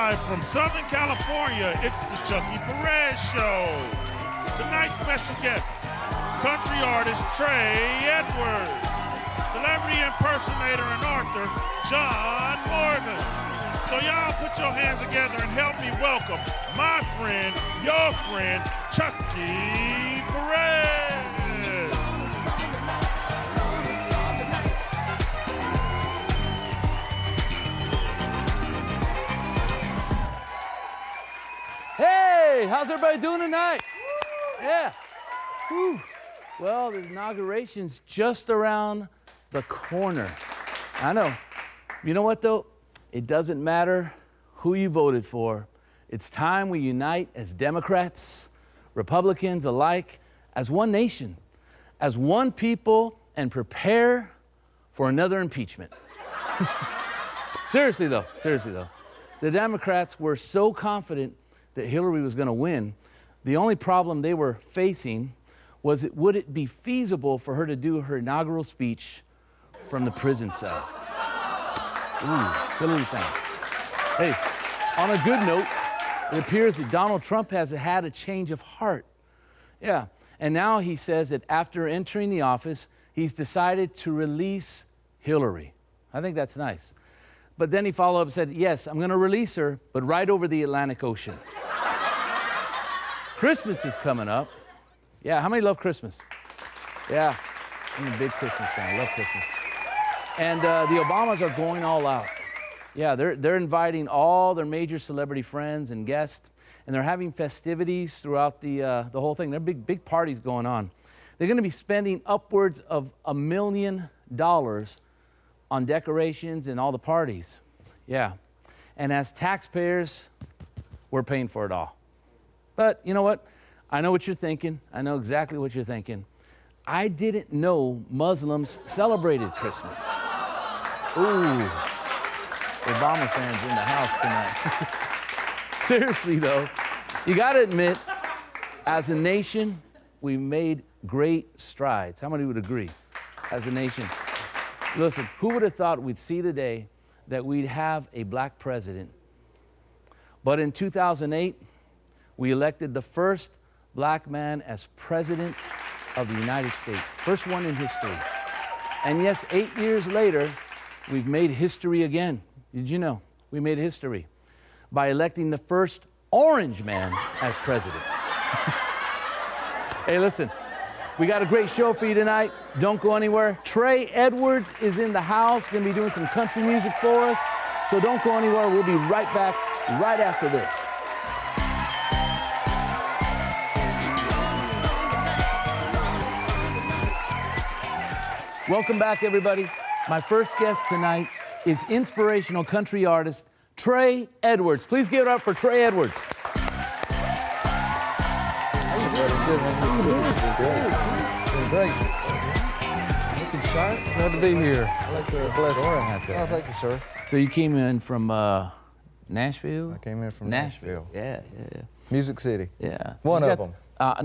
Live from Southern California, it's the Chuckie Perez Show. Tonight's special guest, country artist Trae Edwards, celebrity impersonator and author John Morgan. So y'all put your hands together and help me welcome my friend, your friend, Chuckie Perez. Hey, how's everybody doing tonight? Yeah. Whew. Well, the inauguration's just around the corner. I know. You know what, though? It doesn't matter who you voted for. It's time we unite as Democrats, Republicans alike, as one nation, as one people, and prepare for another impeachment. Seriously, though. The Democrats were so confident that Hillary was going to win. The only problem they were facing was would it be feasible for her to do her inaugural speech from the prison cell? Ooh, Hillary fans. Hey, on a good note, it appears that Donald Trump has had a change of heart. Yeah, and now he says that after entering the office, he's decided to release Hillary. I think that's nice. But then he followed up and said, yes, I'm going to release her, but right over the Atlantic Ocean. Christmas is coming up. Yeah, how many love Christmas? Yeah, I'm a big Christmas fan. I love Christmas. And the Obamas are going all out. Yeah, they're inviting all their major celebrity friends and guests, and they're having festivities throughout the whole thing. There are big parties going on. They're going to be spending upwards of $1 million on decorations and all the parties. Yeah, and as taxpayers, we're paying for it all. But you know what? I know what you're thinking. I know exactly what you're thinking. I didn't know Muslims celebrated Christmas. Ooh, Obama fans in the house tonight. Seriously though, you gotta admit, as a nation, we made great strides. How many would agree? As a nation. Listen, who would have thought we'd see the day that we'd have a black president? But in 2008, we elected the first black man as president of the United States. First one in history. And yes, 8 years later, we've made history again. Did you know? We made history by electing the first orange man as president. Hey, listen, we got a great show for you tonight. Don't go anywhere. Trae Edwards is in the house, gonna be doing some country music for us. So don't go anywhere. We'll be right back right after this. Welcome back, everybody. My first guest tonight is inspirational country artist Trae Edwards. Please give it up for Trae Edwards. Great. Looking sharp. Glad to be here. I like the fedora hat there. Oh, thank you, sir. So you came in from Nashville? I came in from Nashville. Yeah. Music City. Yeah. One of them.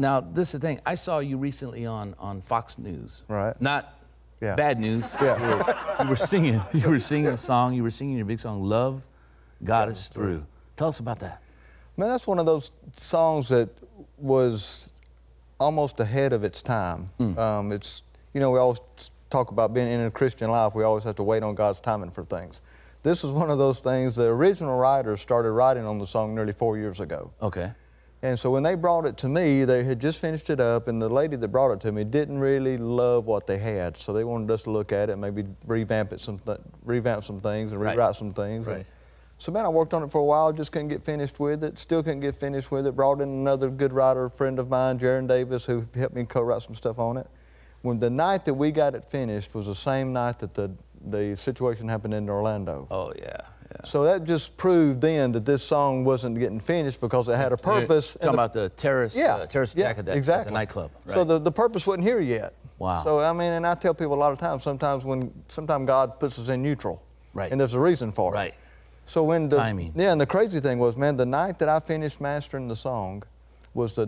Now, this is the thing. I saw you recently on Fox News. Right. Not Yeah. bad news. Yeah. You were singing. You were singing a song. You were singing your big song, Love Got Us Through. Tell us about that. Man, that's one of those songs that was almost ahead of its time. It's, you know, we always talk about being in a Christian life, we always have to wait on God's timing for things. This was one of those things, the original writers started writing on the song nearly 4 years ago. Okay. And so when they brought it to me, they had just finished it up, and the lady that brought it to me didn't really love what they had. So they wanted us to look at it, maybe revamp some things and rewrite some things. Right. And so man, I worked on it for a while, just couldn't get finished with it, still couldn't get finished with it. Brought in another good writer, friend of mine, Jaron Davis, who helped me co-write some stuff on it. When the night that we got it finished was the same night that the situation happened in Orlando. Oh, yeah. So that just proved then that this song wasn't getting finished because it had a purpose. You're talking about the terrorist attack at the nightclub. Right. So the purpose wasn't here yet. Wow. So I mean, and I tell people a lot of times, sometimes God puts us in neutral. Right. And there's a reason for it. Right. So when timing. Yeah, and the crazy thing was, man, the night that I finished mastering the song was the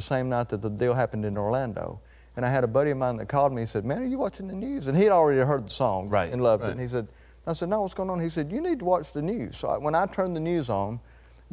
same night that the deal happened in Orlando. And I had a buddy of mine that called me and said, man, are you watching the news? And he'd already heard the song and loved it. And he said, I said, no, what's going on? He said, you need to watch the news. So when I turned the news on,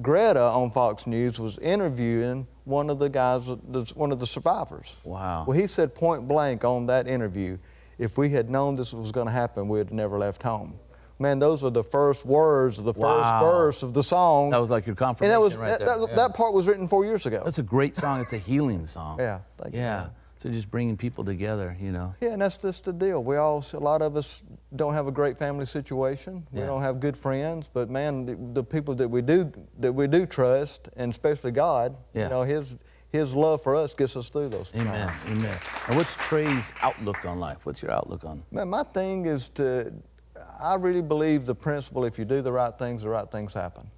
Greta on Fox News was interviewing one of the guys, one of the survivors. Wow. Well, he said point blank on that interview, if we had known this was going to happen, we'd have never left home. Man, those are the first words of the first verse of the song. That was like your confirmation right there. That part was written 4 years ago. That's a great song. It's a healing song. Yeah, thank you. Yeah, so just bringing people together, you know. Yeah, and that's just the deal. A lot of us don't have a great family situation. We don't have good friends, but man, the people that we do trust, and especially God, you know, His love for us gets us through those times. Amen, amen. And what's Trae's outlook on life? What's your outlook on? Man, my thing is I really believe the principle, if you do the right things happen.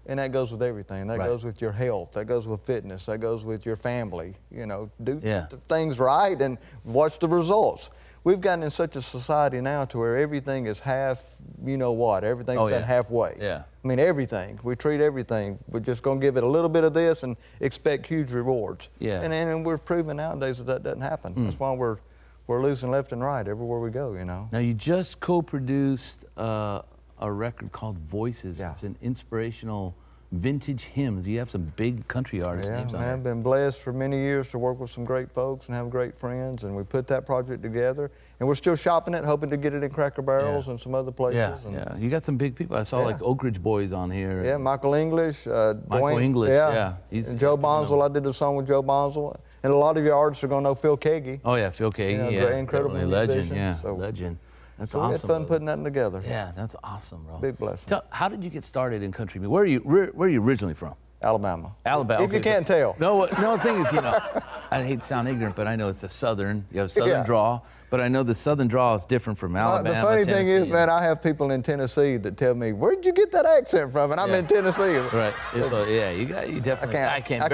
And that goes with everything. That goes with your health. That goes with fitness. That goes with your family. You know, do things right and watch the results. We've gotten in such a society now to where everything is half, you know what, everything's done halfway. Yeah. I mean, everything. We treat everything. We're just going to give it a little bit of this and expect huge rewards. Yeah. And we're proving nowadays that doesn't happen. That's why we're losing left and right everywhere we go, you know. Now, you just co-produced a record called Voices. Yeah. It's an inspirational vintage hymns. You have some big country artists' names on man, it. I've been blessed for many years to work with some great folks and have great friends, and we put that project together, and we're still shopping it, hoping to get it in Cracker Barrels and some other places. Yeah, you got some big people. I saw like Oak Ridge Boys on here. Yeah, Michael English, Michael English, and Joe Bonzel. I did a song with Joe Bonzel, and a lot of your artists are going to know Phil Kagi. Oh yeah, Phil Kagi, incredible legend, musician, legend. That's so awesome. We had fun putting that together. Yeah, that's awesome, bro. Big blessing. How did you get started in country music? Where are you originally from? Alabama. Alabama. If you can't tell. No, the thing is, you know, I hate to sound ignorant, but I know it's a southern, you have southern draw, but I know the southern draw is different from Alabama, The funny thing Tennessee, is, man, I have people in Tennessee that tell me, where'd you get that accent from? And I'm in Tennessee. Right. You definitely, I can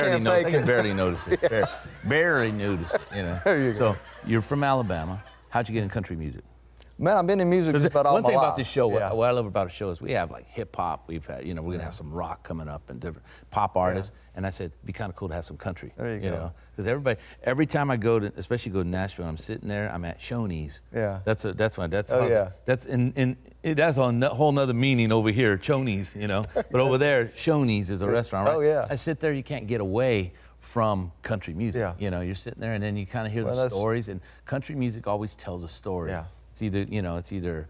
barely notice it. Barely notice it, you know. There you go. So you're from Alabama. How'd you get in country music? Man, I've been in music just about all my life. One thing about this show, what I love about a show is we have like hip hop. We've had, you know, we're gonna have some rock coming up and different pop artists. And I said, it'd be kind of cool to have some country. There you go. know, because every time I go to, especially go to Nashville, I'm sitting there, I'm at Shoney's. Yeah. That's a whole nother meaning over here, Shoney's, you know. But over there, Shoney's is a restaurant, right? Oh yeah. I sit there, you can't get away from country music. Yeah. You know, you're sitting there and then you kind of hear the stories, and country music always tells a story. Yeah. It's either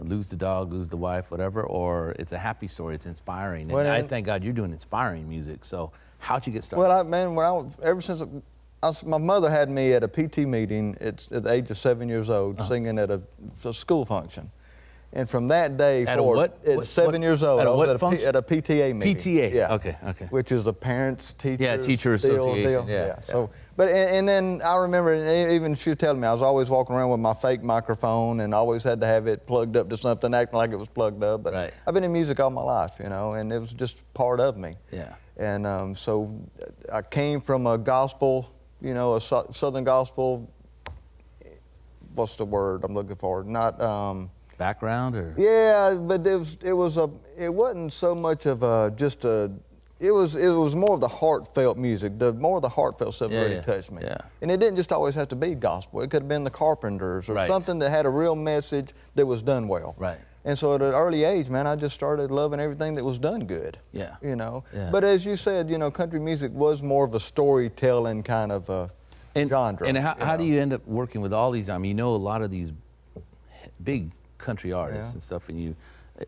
lose the dog, lose the wife, whatever, or it's a happy story. It's inspiring. And I thank God you're doing inspiring music. So how'd you get started? Well, my mother had me at a PT meeting at the age of 7 years old, singing at a school function. And from that day forward, at 7 years old, I was at a PTA meeting. PTA, yeah. Okay. Which is the parents, teachers. Teacher association. Yeah. So, and then I remember, even she was telling me, I was always walking around with my fake microphone and always had to have it plugged up to something, acting like it was plugged up. But I've been in music all my life, you know, and it was just part of me. Yeah. And so I came from a gospel, you know, a Southern gospel. What's the word I'm looking for? Not. Background or? Yeah, but it wasn't so much of it was more of the heartfelt music. More of the heartfelt stuff really touched me. Yeah. And it didn't just always have to be gospel. It could have been the Carpenters or something that had a real message that was done well. Right. And so at an early age, man, I just started loving everything that was done good. Yeah. You know. Yeah. But as you said, you know, country music was more of a storytelling kind of genre. And how do you end up working with all these? I mean, you know, a lot of these big country artists and stuff, and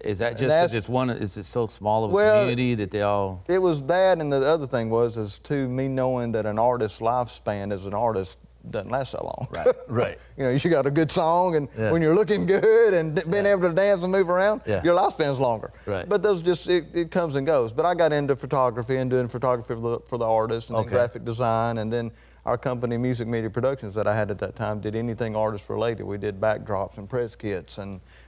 is that just because it's one? Is it so small of a community that they all? It was that, and the other thing was me knowing that an artist's lifespan as an artist doesn't last that long. Right. You know, you got a good song, and when you're looking good and being able to dance and move around, your lifespan's longer. Right. But those it comes and goes. But I got into photography and doing photography for the artists and then graphic design, and then our company, Music Media Productions, that I had at that time, did anything artist related. We did backdrops and press kits,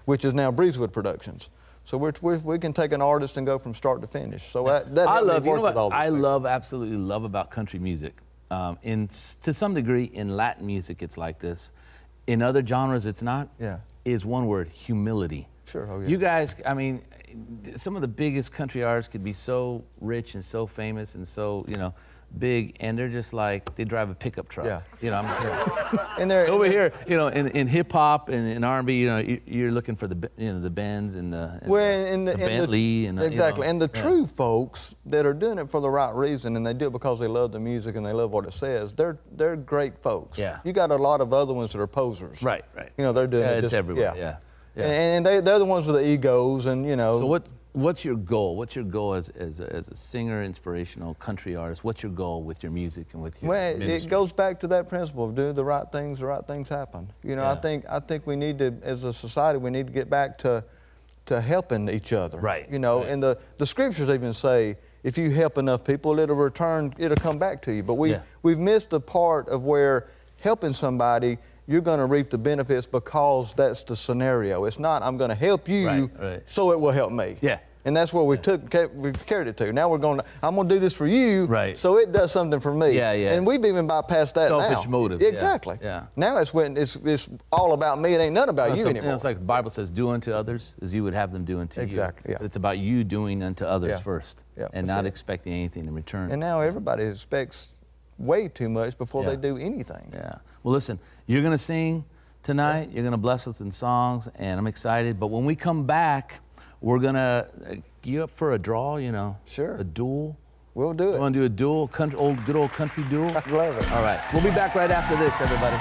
which is now Breezewood Productions. So we can take an artist and go from start to finish. So that helped me work with all those things. Absolutely love about country music. To some degree, in Latin music, it's like this. In other genres, it's not. Yeah. Is one word: humility. Sure. Oh, yeah. You guys, I mean, some of the biggest country artists could be so rich and so famous and so, you know, big, and they're just like, they drive a pickup truck. Yeah. You know, And they're over here, you know, in hip hop and in R&B, you know, you're looking for the Benz and the Bentley and exactly. You know, and the true folks that are doing it for the right reason, and they do it because they love the music and they love what it says. They're great folks. Yeah. You got a lot of other ones that are posers. Right. You know, they're doing it. It's just, everywhere. Yeah. Yeah. And they're the ones with the egos, and you know. So what's your goal? What's your goal as a singer, inspirational country artist? What's your goal with your music and with your ministry? It goes back to that principle of do the right things happen. You know, Yeah. I think we need to, as a society, we need to get back to helping each other. Right. You know, right. and the scriptures even say, if you help enough people, it'll come back to you. But we've missed the part of where helping somebody, you're going to reap the benefits because that's the scenario. It's not, I'm going to help you so it will help me. Yeah. And that's where we've carried it to. Now I'm going to do this for you so it does something for me. Yeah. And we've even bypassed that now. Selfish motive. Exactly. Yeah. Now it's all about me. It ain't none about you anymore. You know, it's like the Bible says, do unto others as you would have them do unto you. Exactly, yeah. But it's about you doing unto others first and not it. expecting anything in return. And now everybody expects way too much before they do anything. Yeah. Well, listen, you're going to sing tonight. You're going to bless us in songs, and I'm excited. But when we come back, we're going to, you up for a draw, you know? Sure. A duel? We'll do it. You want to do a duel, good old country duel? I love it. All right. We'll be back right after this, everybody.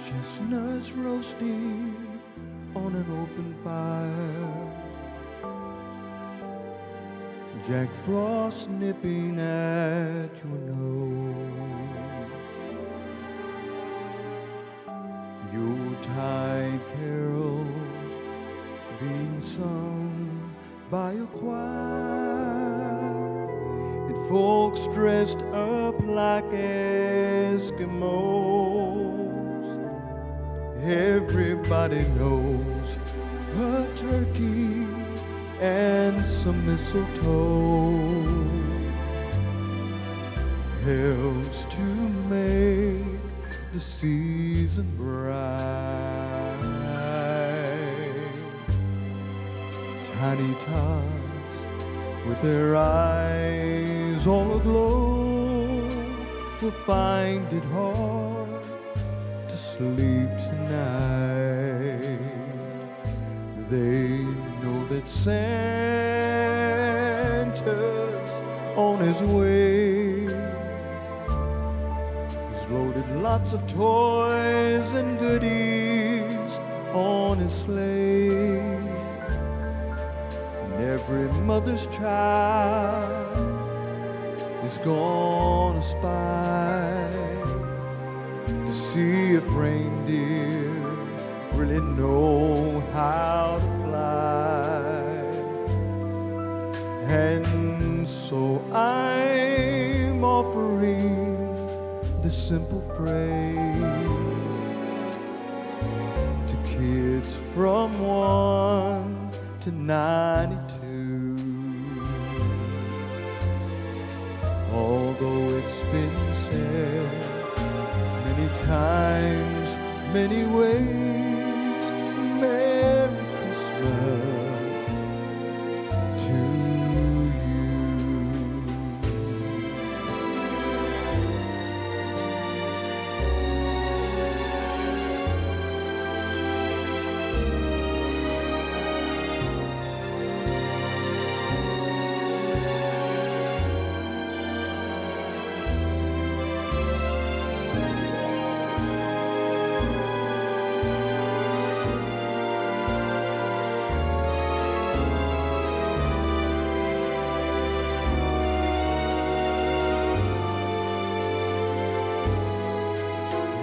Chestnuts roasting on an open fire, Jack Frost nipping at your nose, Yuletide carols being sung by a choir, and folks dressed up like Eskimos. Everybody knows a turkey and some mistletoe helps to make the season bright. Tiny tots with their eyes all aglow will find it hard to sleep tonight. They know that Santa's on his way. He's loaded lots of toys and goodies on his sleigh, and every mother's child is gonna spy to see if reindeer really know how to fly. And so I'm offering this simple phrase to kids from 1 to 92. Although it's been said many times, many ways, Merry Christmas to you.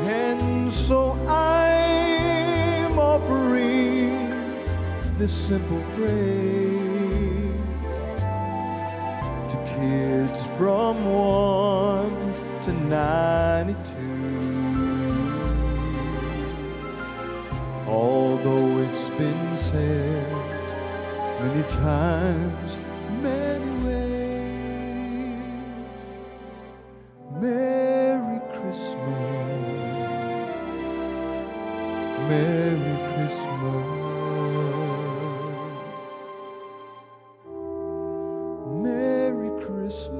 And so I'm offering this simple phrase to kids from 1 to 92. although it's been said many times, many ways. Merry Christmas, Merry Christmas, Merry Christmas.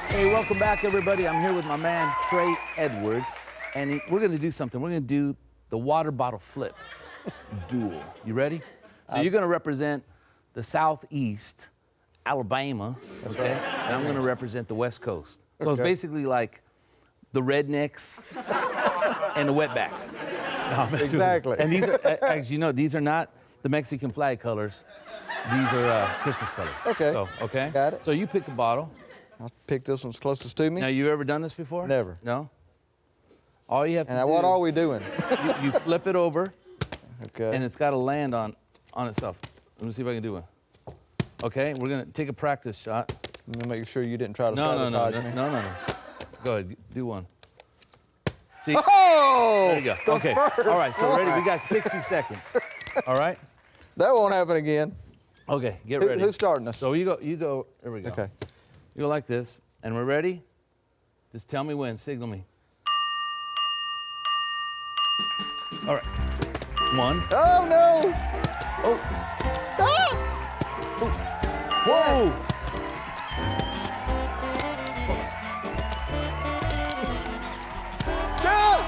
Hey, welcome back, everybody. I'm here with my man, Trae Edwards, and we're going to do something. We're going to do the water bottle flip duel. You ready? So you're going to represent the Southeast, Alabama, okay? And I'm going to represent the West Coast. So it's basically like the rednecks and the wetbacks. No, I'm messing with you. Exactly. And these are, as you know, these are not the Mexican flag colors. These are Christmas colors. Okay. So, okay? Got it. So you pick a bottle. I'll pick this one's closest to me. Now, you ever done this before? Never. No? All you have to And do, what are we doing? you flip it over, Okay. and it's got to land on itself. Let me see if I can do one. Okay, we're going to take a practice shot. Let me make sure you didn't try to No. sabotage me. Go ahead, do one. See? Oh! There you go. The Okay. first All right, so ready? We one. got 60 seconds. All right? That won't happen again. Okay, get ready. Who's starting us? So you go, there we go. Okay. You go like this, and we're ready? Just tell me when, signal me. All right. One. Oh, no! Oh. Ah! Whoa! Ah!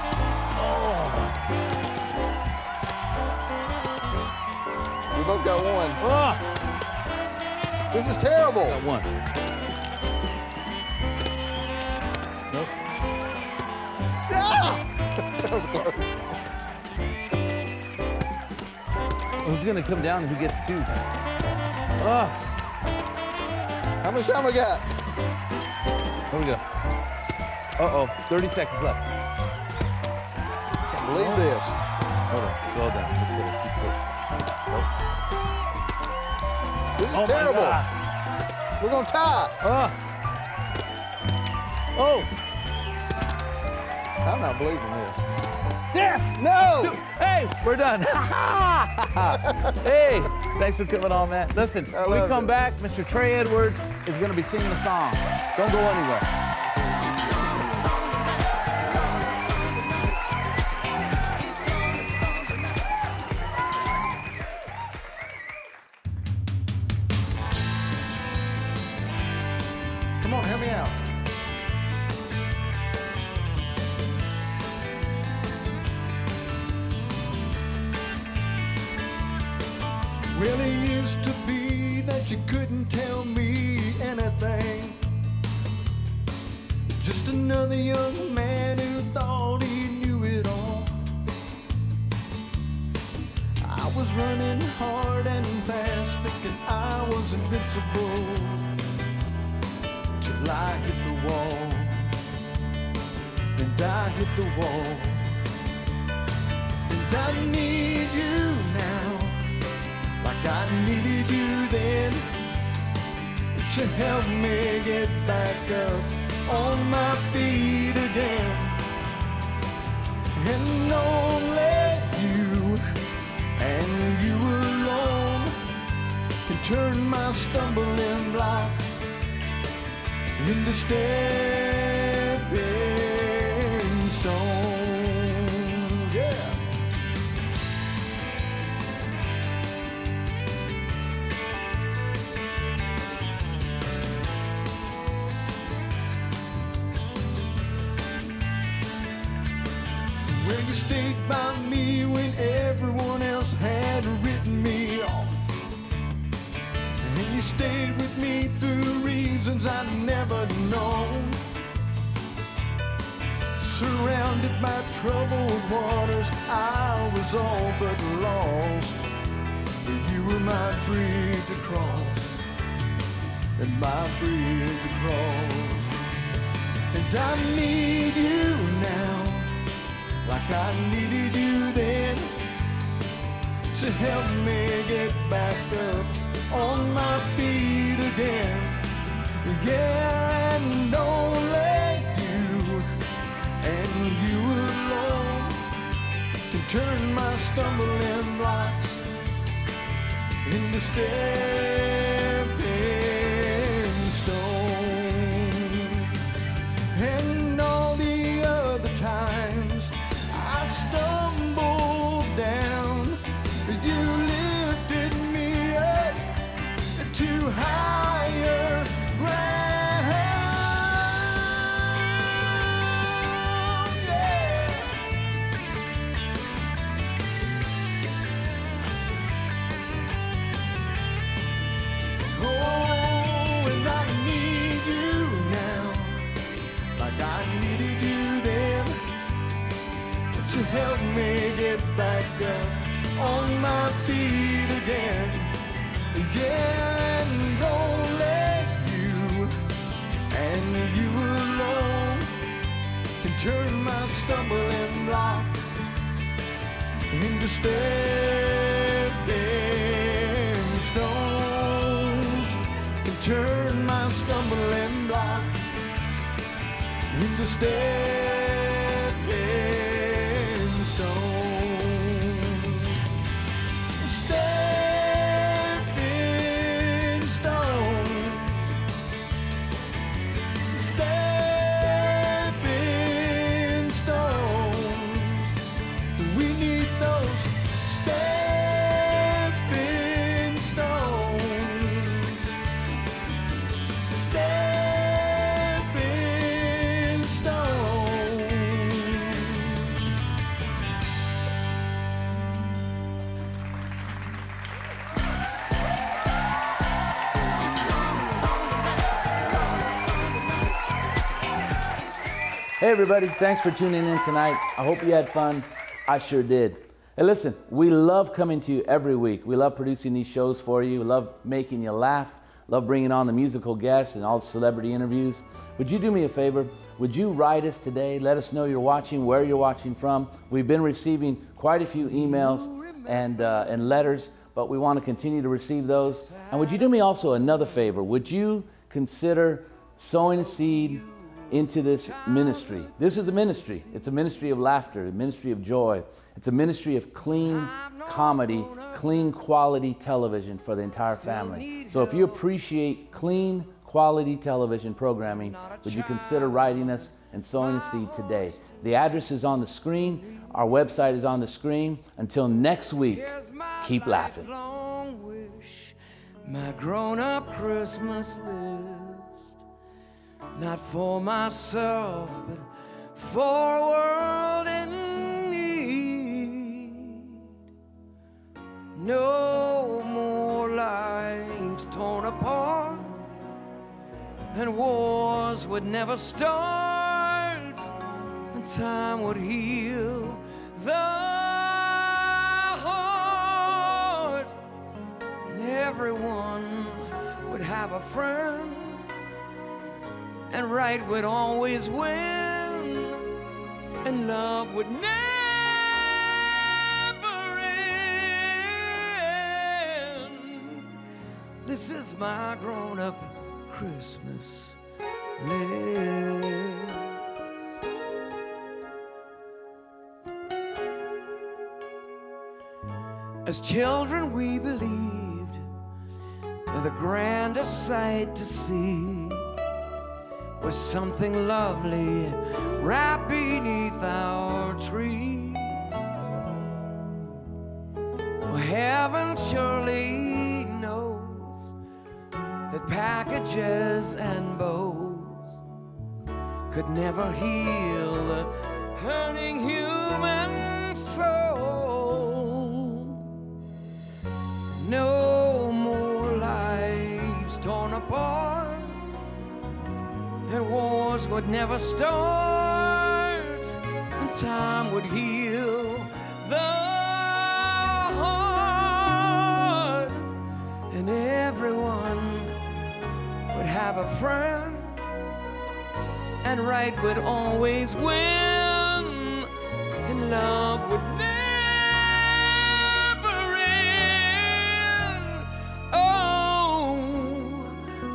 We both got one. Ah! This is terrible. Got one. Nope. Ah! That was close. Who's gonna come down and who gets two? Ah! How much time we got? Here we go. Uh-oh, 30 seconds left. Can't believe this. Hold on, slow down. Just go. This is Oh my terrible. God. We're gonna tie. Ah! Oh! I'm not believing this. Yes! No! Hey, we're done. Hey, thanks for coming on, man. Listen, I when we love come it. back, Mr. Trae Edwards is going to be singing a song. Don't go anywhere. Come on, help me out. Well, it used to be that you couldn't tell me anything. Just another young man who thought he knew it all. I was running hard and fast, thinking I was invincible, till I hit the wall. And I hit the wall. And I need you now, like I needed you then, to help me get back up on my feet again. And only you, and you alone, can turn my stumbling blocks into stepping stones. Yeah. Well, you stayed by me when everyone else had written me off. And you stayed with me through reasons I'd never known. by troubled waters, I was all but lost. You were my bridge across, and my bridge across. And I need you now, like I needed you then, to help me get back up on my feet again. Yeah, and only you and you alone can turn my stumbling blocks into stepping stones. And all the other times I stumbled down, you lifted me up to higher ground. Yeah. Oh, and I need you now, like I needed you then, to help me get back up on my feet again. Yeah, and only you and you alone can turn my stumbling blocks into stepping stones. Can turn my stumbling blocks into stepping stones. Stepping stones. Stepping stones. We need those stepping stones. Stepping stones. Hey everybody, thanks for tuning in tonight. I hope you had fun. I sure did. Hey listen, we love coming to you every week. We love producing these shows for you. We love making you laugh. Love bringing on the musical guests and all the celebrity interviews. Would you do me a favor? Would you write us today? Let us know you're watching, where you're watching from. We've been receiving quite a few emails and letters, but we want to continue to receive those. And would you do me also another favor? Would you consider sowing a seed into this ministry? This is a ministry. It's a ministry of laughter, a ministry of joy. It's a ministry of clean comedy, clean quality television for the entire family. So if you appreciate clean quality television programming, would you consider writing us and sowing a seed today? The address is on the screen. Our website is on the screen. Until next week, keep laughing. My grown-up Christmas list. Not for myself, but for a world in need. No more lives torn apart, and wars would never start, and time would heal the heart, and everyone would have a friend, and right would always win, and love would never end. This is my grown-up Christmas list. As children we believed the grandest sight to see was something lovely right beneath our tree. Well, heaven surely knows that packages and bows could never heal the hurting human soul. No more lives torn apart, and wars would never start, and time would heal the heart, and everyone would have a friend, and right would always win, and love would never end. Oh,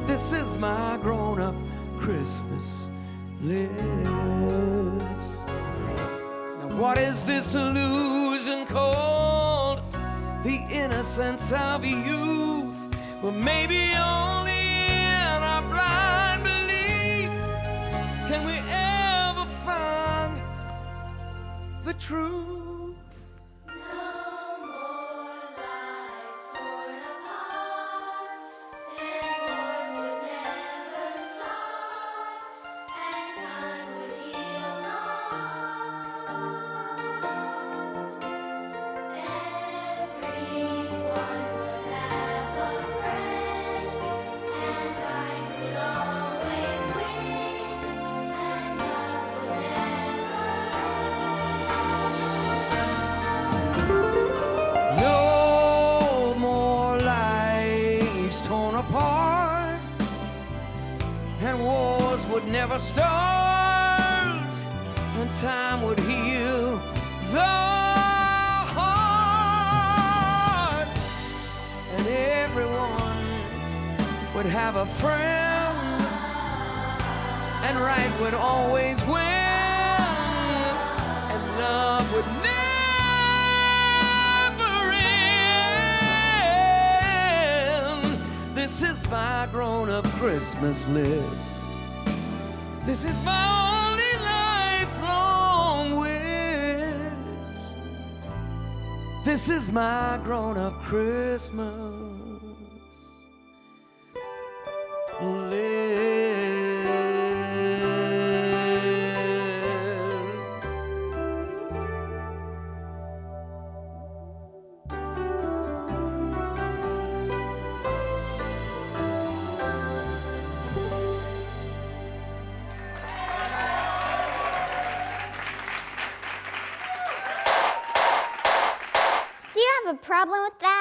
this is my grown-up Christmas list. Now what is this illusion called? The innocence of youth. Well, maybe only in our blind belief can we ever find the truth. Never start, and time would heal the heart, and everyone would have a friend, and right would always win, and love would never end. This is my grown-up Christmas list. This is my only lifelong wish. This is my grown-up Christmas list. A problem with that?